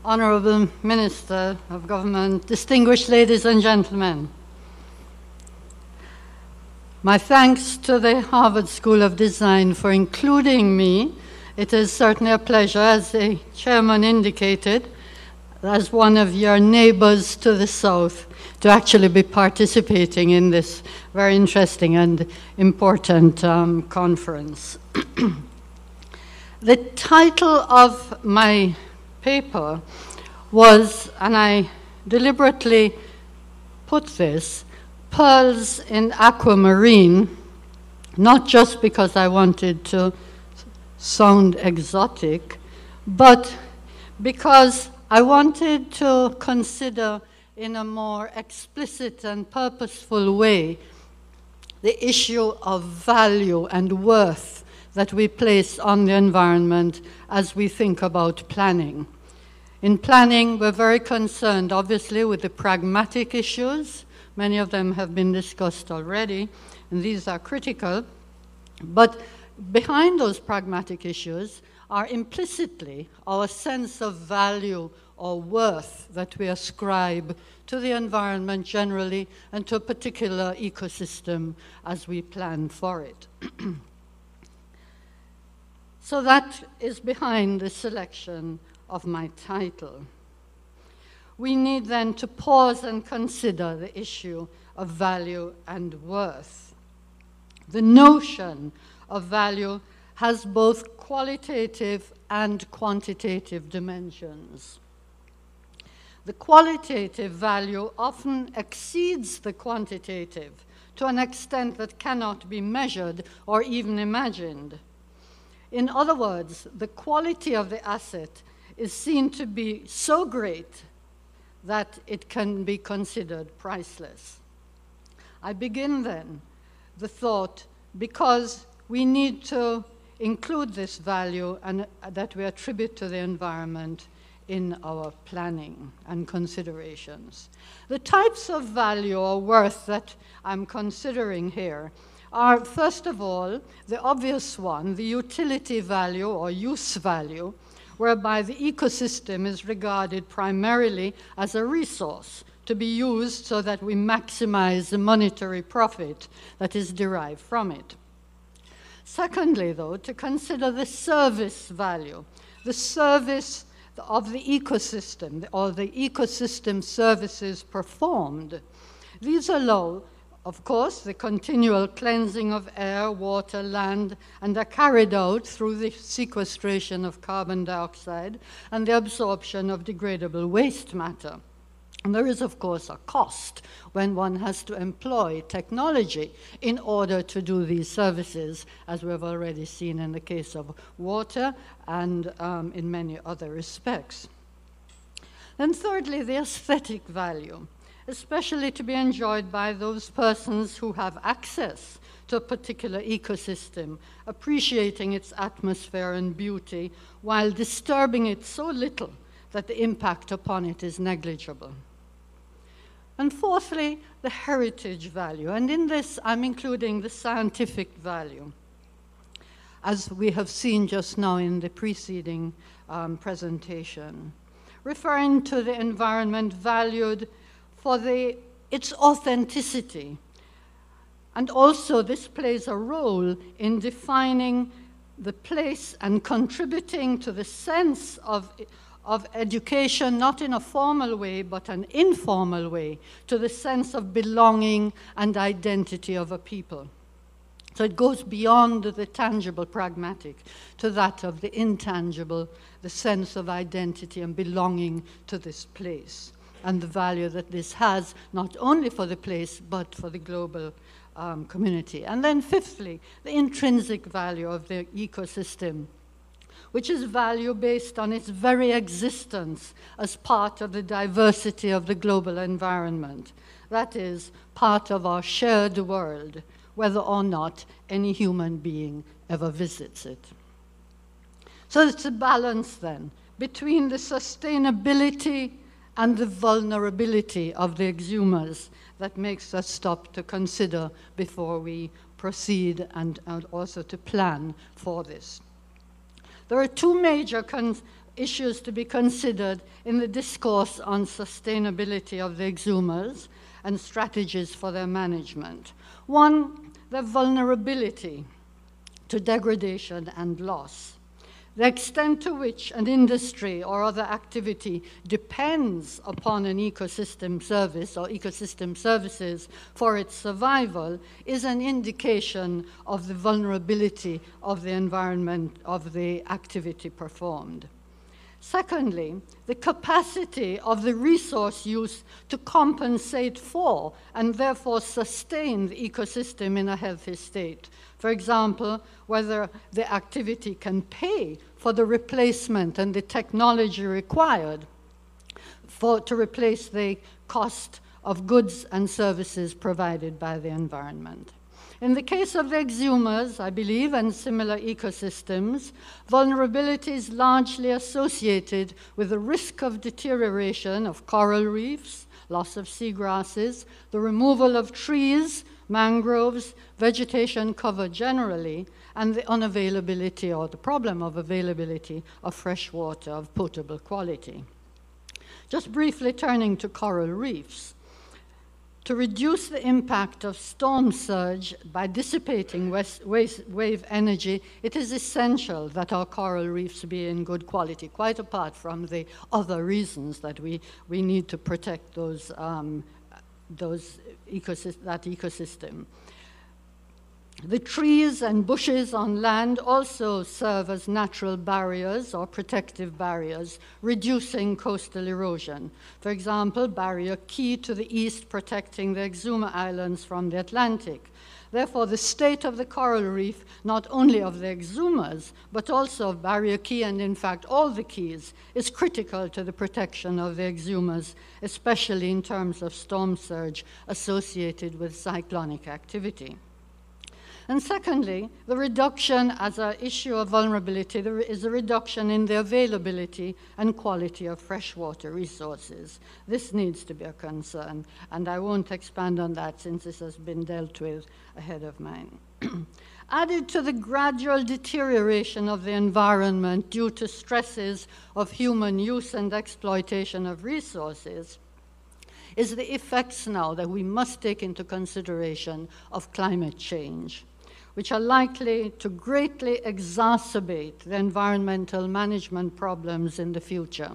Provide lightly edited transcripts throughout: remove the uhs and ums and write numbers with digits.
Honorable Minister of Government, distinguished ladies and gentlemen, my thanks to the Harvard School of Design for including me. It is certainly a pleasure, as the chairman indicated, as one of your neighbors to the south, to actually be participating in this very interesting and important conference. The title of my paper was, and I deliberately put this, Pearls in Aquamarine, not just because I wanted to sound exotic, but because I wanted to consider in a more explicit and purposeful way the issue of value and worth that we place on the environment as we think about planning. In planning, we're very concerned, obviously, with the pragmatic issues. Many of them have been discussed already, and these are critical. But behind those pragmatic issues are implicitly our sense of value or worth that we ascribe to the environment generally and to a particular ecosystem as we plan for it. So that is behind the selection of my title. We need then to pause and consider the issue of value and worth. The notion of value has both qualitative and quantitative dimensions. The qualitative value often exceeds the quantitative to an extent that cannot be measured or even imagined. In other words, the quality of the asset is seen to be so great that it can be considered priceless. I begin then the thought because we need to include this value and that we attribute to the environment in our planning and considerations. The types of value or worth that I'm considering here are, first of all, the obvious one, the utility value or use value, whereby the ecosystem is regarded primarily as a resource to be used so that we maximize the monetary profit that is derived from it. Secondly, though, to consider the service value, the service of the ecosystem, or the ecosystem services performed. These allow, of course, the continual cleansing of air, water, land, and are carried out through the sequestration of carbon dioxide and the absorption of degradable waste matter. And there is, of course, a cost when one has to employ technology in order to do these services, as we've already seen in the case of water and in many other respects. And thirdly, the aesthetic value, especially to be enjoyed by those persons who have access to a particular ecosystem, appreciating its atmosphere and beauty while disturbing it so little that the impact upon it is negligible. And fourthly, the heritage value. And in this, I'm including the scientific value, as we have seen just now in the preceding presentation, referring to the environment valued for its authenticity. And also, this plays a role in defining the place and contributing to the sense of education, not in a formal way, but an informal way, to the sense of belonging and identity of a people. So it goes beyond the tangible, pragmatic, to that of the intangible, the sense of identity and belonging to this place, and the value that this has, not only for the place, but for the global community. And then fifthly, the intrinsic value of the ecosystem, which is value based on its very existence as part of the diversity of the global environment. That is, part of our shared world, whether or not any human being ever visits it. So it's a balance then between the sustainability and the vulnerability of the exumas that makes us stop to consider before we proceed and also to plan for this. There are two major issues to be considered in the discourse on sustainability of the exumas and strategies for their management. One, their vulnerability to degradation and loss. The extent to which an industry or other activity depends upon an ecosystem service or ecosystem services for its survival is an indication of the vulnerability of the environment of the activity performed. Secondly, the capacity of the resource use to compensate for and therefore sustain the ecosystem in a healthy state. For example, whether the activity can pay for the replacement and the technology required to replace the cost of goods and services provided by the environment. In the case of the exumas, I believe, and similar ecosystems, vulnerability is largely associated with the risk of deterioration of coral reefs, loss of seagrasses, the removal of trees, mangroves, vegetation cover generally, and the unavailability or the problem of availability of fresh water of potable quality. Just briefly turning to coral reefs. To reduce the impact of storm surge by dissipating wave energy, it is essential that our coral reefs be in good quality, quite apart from the other reasons that we need to protect that ecosystem. The trees and bushes on land also serve as natural barriers or protective barriers, reducing coastal erosion. For example, Barrier Key to the east protecting the Exuma Islands from the Atlantic. Therefore, the state of the coral reef, not only of the exumas, but also of Barrier Key and in fact all the keys, is critical to the protection of the exumas, especially in terms of storm surge associated with cyclonic activity. And secondly, the reduction as an issue of vulnerability, there is a reduction in the availability and quality of freshwater resources. This needs to be a concern, and I won't expand on that since this has been dealt with ahead of mine. Added to the gradual deterioration of the environment due to stresses of human use and exploitation of resources is the effects now that we must take into consideration of climate change, which are likely to greatly exacerbate the environmental management problems in the future.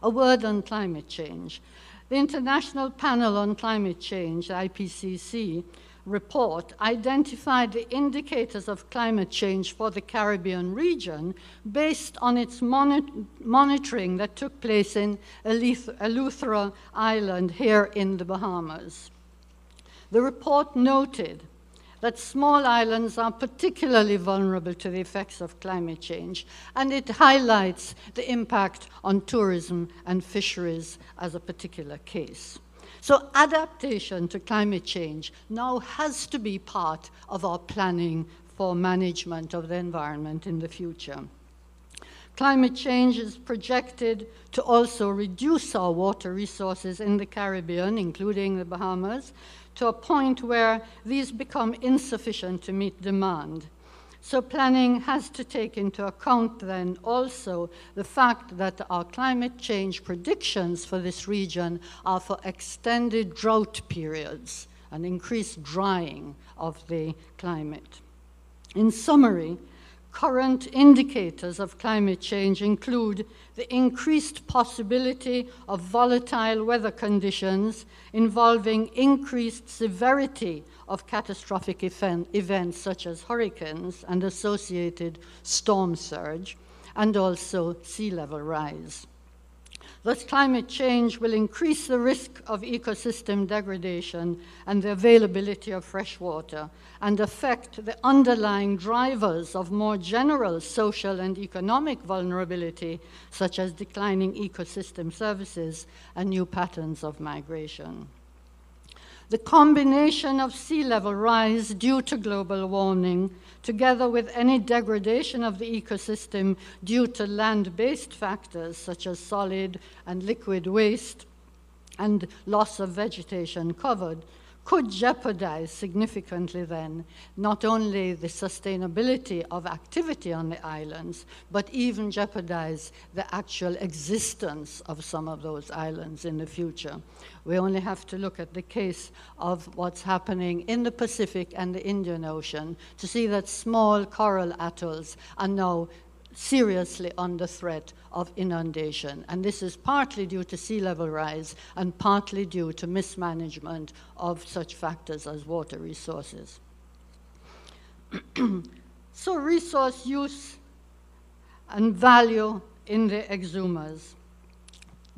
A word on climate change. The International Panel on Climate Change, IPCC, report identified the indicators of climate change for the Caribbean region based on its monitoring that took place in Eleuthera Island here in the Bahamas. The report noted that small islands are particularly vulnerable to the effects of climate change, and it highlights the impact on tourism and fisheries as a particular case. So adaptation to climate change now has to be part of our planning for management of the environment in the future. Climate change is projected to also reduce our water resources in the Caribbean, including the Bahamas, to a point where these become insufficient to meet demand. So planning has to take into account then also the fact that our climate change predictions for this region are for extended drought periods and increased drying of the climate. In summary, current indicators of climate change include the increased possibility of volatile weather conditions involving increased severity of catastrophic events such as hurricanes and associated storm surge, and also sea level rise. Thus, climate change will increase the risk of ecosystem degradation and the availability of fresh water, and affect the underlying drivers of more general social and economic vulnerability, such as declining ecosystem services and new patterns of migration. The combination of sea level rise due to global warming, together with any degradation of the ecosystem due to land-based factors such as solid and liquid waste and loss of vegetation cover, could jeopardize significantly then not only the sustainability of activity on the islands, but even jeopardize the actual existence of some of those islands in the future. We only have to look at the case of what's happening in the Pacific and the Indian Ocean to see that small coral atolls are now seriously under threat of inundation. And this is partly due to sea level rise and partly due to mismanagement of such factors as water resources. So resource use and value in the exumas.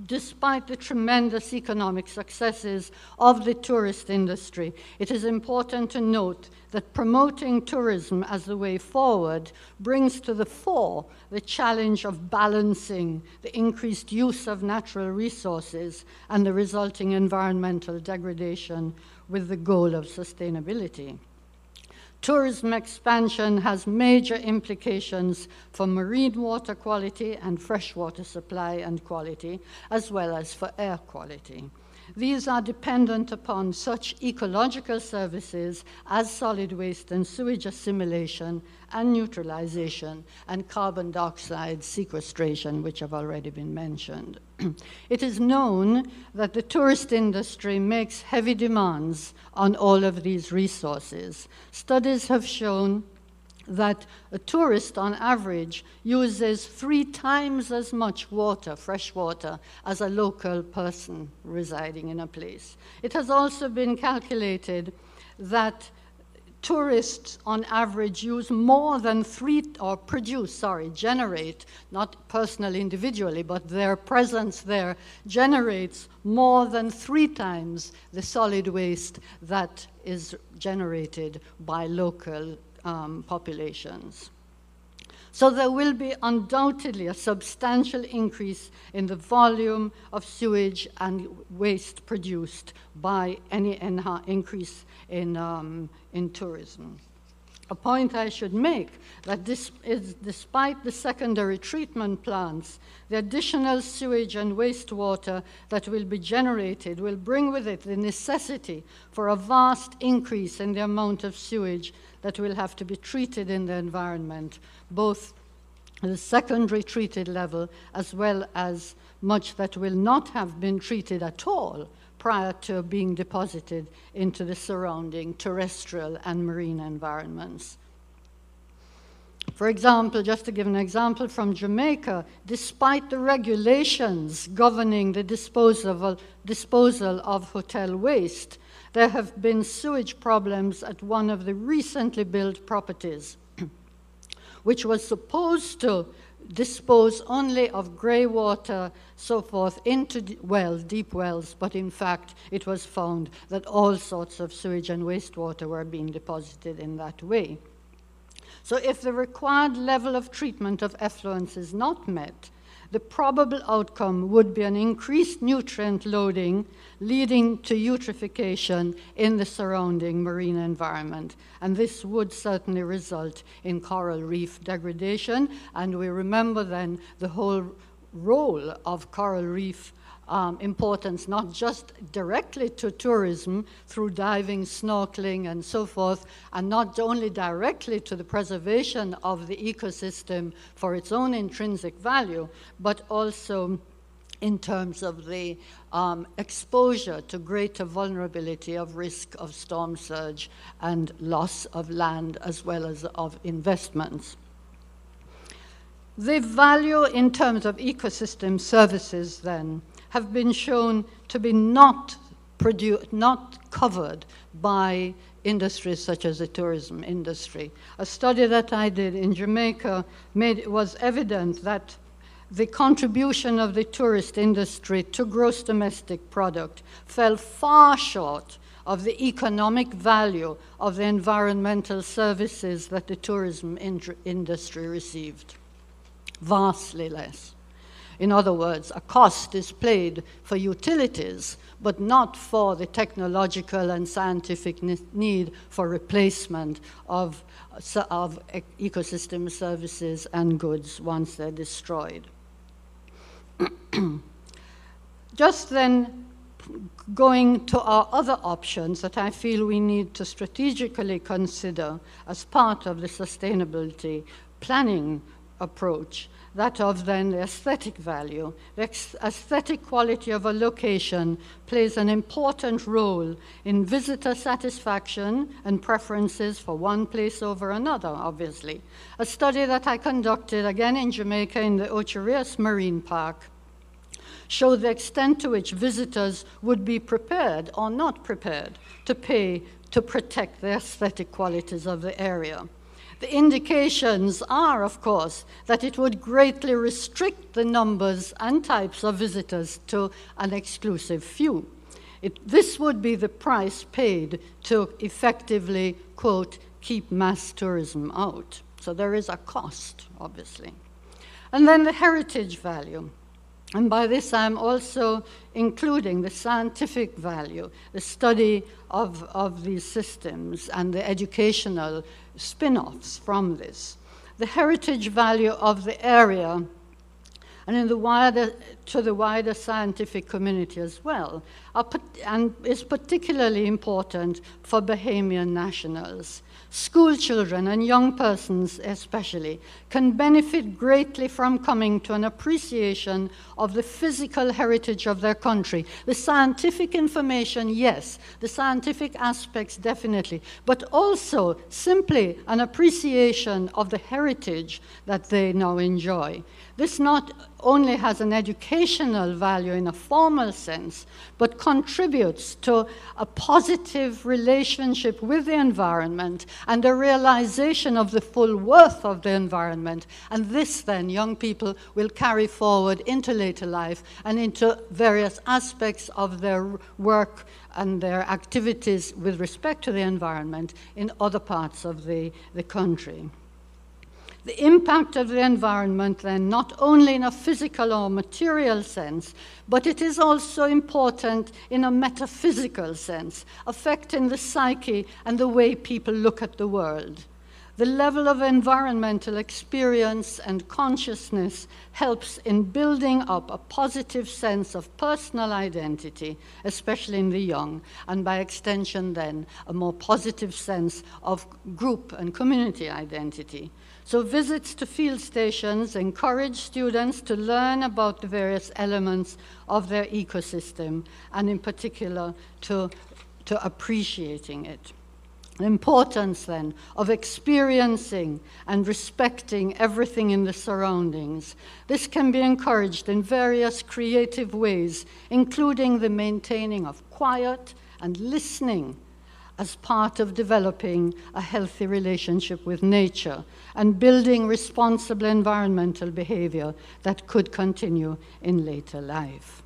Despite the tremendous economic successes of the tourist industry, it is important to note that promoting tourism as the way forward brings to the fore the challenge of balancing the increased use of natural resources and the resulting environmental degradation with the goal of sustainability. Tourism expansion has major implications for marine water quality and freshwater supply and quality, as well as for air quality. These are dependent upon such ecological services as solid waste and sewage assimilation and neutralization and carbon dioxide sequestration, which have already been mentioned. It is known that the tourist industry makes heavy demands on all of these resources. Studies have shown that a tourist on average uses 3 times as much water, fresh water, as a local person residing in a place. It has also been calculated that tourists on average use more than generate, not personally individually, but their presence there generates more than 3 times the solid waste that is generated by local populations. So there will be undoubtedly a substantial increase in the volume of sewage and waste produced by any increase in tourism. A point I should make that this is, despite the secondary treatment plants, the additional sewage and wastewater that will be generated will bring with it the necessity for a vast increase in the amount of sewage that will have to be treated in the environment, both at the secondary treated level as well as much that will not have been treated at all prior to being deposited into the surrounding terrestrial and marine environments. For example, just to give an example from Jamaica, despite the regulations governing the disposal of hotel waste, there have been sewage problems at one of the recently built properties, which was supposed to dispose only of grey water, so forth, into wells, deep wells, but in fact it was found that all sorts of sewage and wastewater were being deposited in that way. So if the required level of treatment of effluents is not met, the probable outcome would be an increased nutrient loading leading to eutrophication in the surrounding marine environment. And this would certainly result in coral reef degradation. And we remember then the whole role of coral reef importance, not just directly to tourism through diving, snorkeling, and so forth, and not only directly to the preservation of the ecosystem for its own intrinsic value, but also in terms of the exposure to greater vulnerability of risk of storm surge and loss of land as well as of investments. The value in terms of ecosystem services then have been shown to be not covered by industries such as the tourism industry. A study that I did in Jamaica was evident that the contribution of the tourist industry to gross domestic product fell far short of the economic value of the environmental services that the tourism industry received. Vastly less. In other words, a cost is paid for utilities, but not for the technological and scientific need for replacement of ecosystem services and goods once they're destroyed. Just then going to our other options that I feel we need to strategically consider as part of the sustainability planning approach, that of then the aesthetic value. The aesthetic quality of a location plays an important role in visitor satisfaction and preferences for one place over another, obviously. A study that I conducted, again in Jamaica, in the Ocho Rios Marine Park, showed the extent to which visitors would be prepared or not prepared to pay to protect the aesthetic qualities of the area. The indications are, of course, that it would greatly restrict the numbers and types of visitors to an exclusive few. This would be the price paid to effectively, quote, keep mass tourism out. So there is a cost, obviously. And then the heritage value. And by this, I'm also including the scientific value, the study of these systems and the educational spin-offs from this. The heritage value of the area, and to the wider scientific community as well, and is particularly important for Bahamian nationals. School children and young persons especially can benefit greatly from coming to an appreciation of the physical heritage of their country. The scientific information, yes, the scientific aspects definitely, but also simply an appreciation of the heritage that they now enjoy. This not only has an educational value in a formal sense, but contributes to a positive relationship with the environment and a realization of the full worth of the environment. And this then, young people will carry forward into later life and into various aspects of their work and their activities with respect to the environment in other parts of the country. The impact of the environment then, not only in a physical or material sense, but it is also important in a metaphysical sense, affecting the psyche and the way people look at the world. The level of environmental experience and consciousness helps in building up a positive sense of personal identity, especially in the young, and by extension then, a more positive sense of group and community identity. So visits to field stations encourage students to learn about the various elements of their ecosystem, and in particular to appreciating it. The importance then of experiencing and respecting everything in the surroundings. This can be encouraged in various creative ways, including the maintaining of quiet and listening as part of developing a healthy relationship with nature and building responsible environmental behavior that could continue in later life.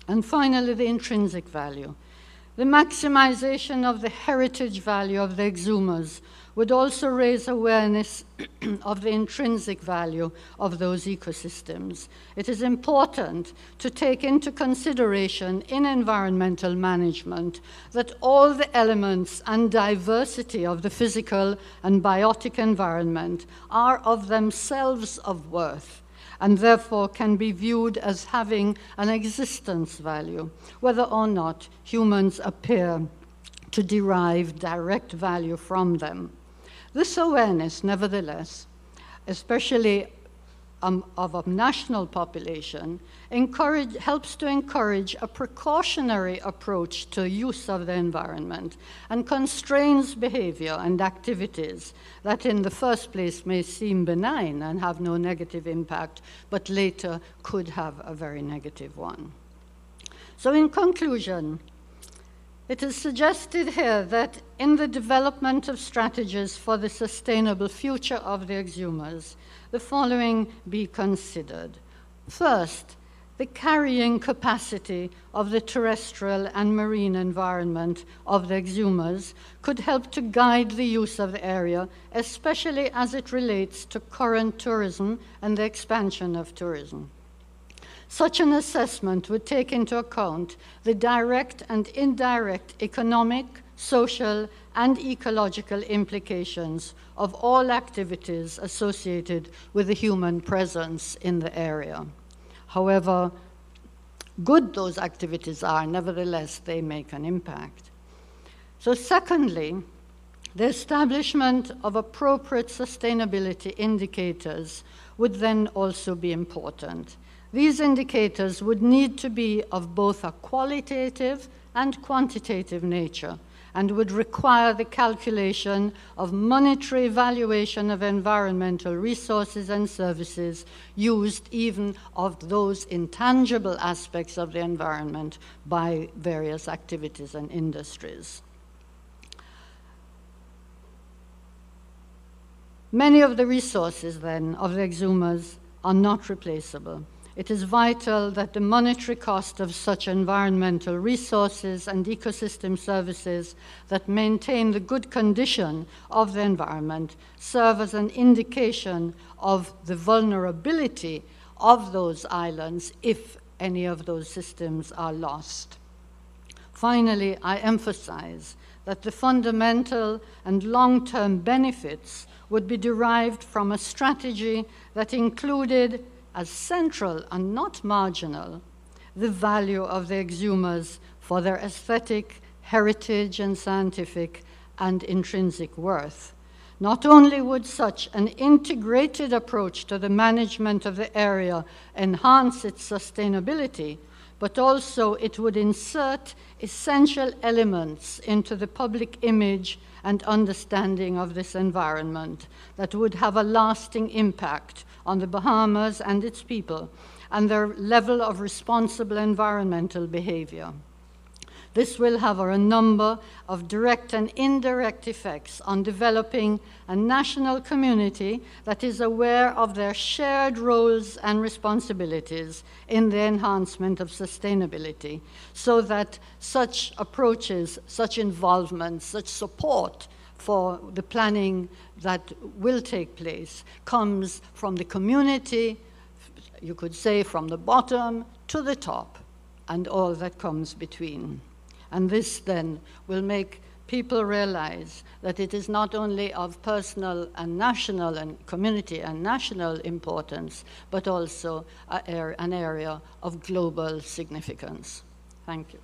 And finally, the intrinsic value. The maximization of the heritage value of the Exumas would also raise awareness of the intrinsic value of those ecosystems. It is important to take into consideration in environmental management that all the elements and diversity of the physical and biotic environment are of themselves of worth, and therefore can be viewed as having an existence value, whether or not humans appear to derive direct value from them. This awareness, nevertheless, especially of a national population, helps to encourage a precautionary approach to use of the environment and constrains behavior and activities that in the first place may seem benign and have no negative impact, but later could have a very negative one. So in conclusion, it is suggested here that in the development of strategies for the sustainable future of the Exumas, the following be considered. First, the carrying capacity of the terrestrial and marine environment of the Exumas could help to guide the use of the area, especially as it relates to current tourism and the expansion of tourism. Such an assessment would take into account the direct and indirect economic, social, and ecological implications of all activities associated with the human presence in the area. However, good those activities are, nevertheless, they make an impact. So secondly, the establishment of appropriate sustainability indicators would then also be important. These indicators would need to be of both a qualitative and quantitative nature, and would require the calculation of monetary evaluation of environmental resources and services used even of those intangible aspects of the environment by various activities and industries. Many of the resources, then, of the exumas are not replaceable. It is vital that the monetary cost of such environmental resources and ecosystem services that maintain the good condition of the environment serve as an indication of the vulnerability of those islands if any of those systems are lost. Finally, I emphasize that the fundamental and long-term benefits would be derived from a strategy that included as central and not marginal the value of the exumas for their aesthetic, heritage, and scientific and intrinsic worth. Not only would such an integrated approach to the management of the area enhance its sustainability, but also it would insert essential elements into the public image and understanding of this environment that would have a lasting impact on the Bahamas and its people and their level of responsible environmental behavior. This will have a number of direct and indirect effects on developing a national community that is aware of their shared roles and responsibilities in the enhancement of sustainability, so that such approaches, such involvement, such support for the planning that will take place comes from the community, you could say from the bottom to the top, and all that comes between. And this then will make people realize that it is not only of personal and national and community and national importance, but also an area of global significance. Thank you.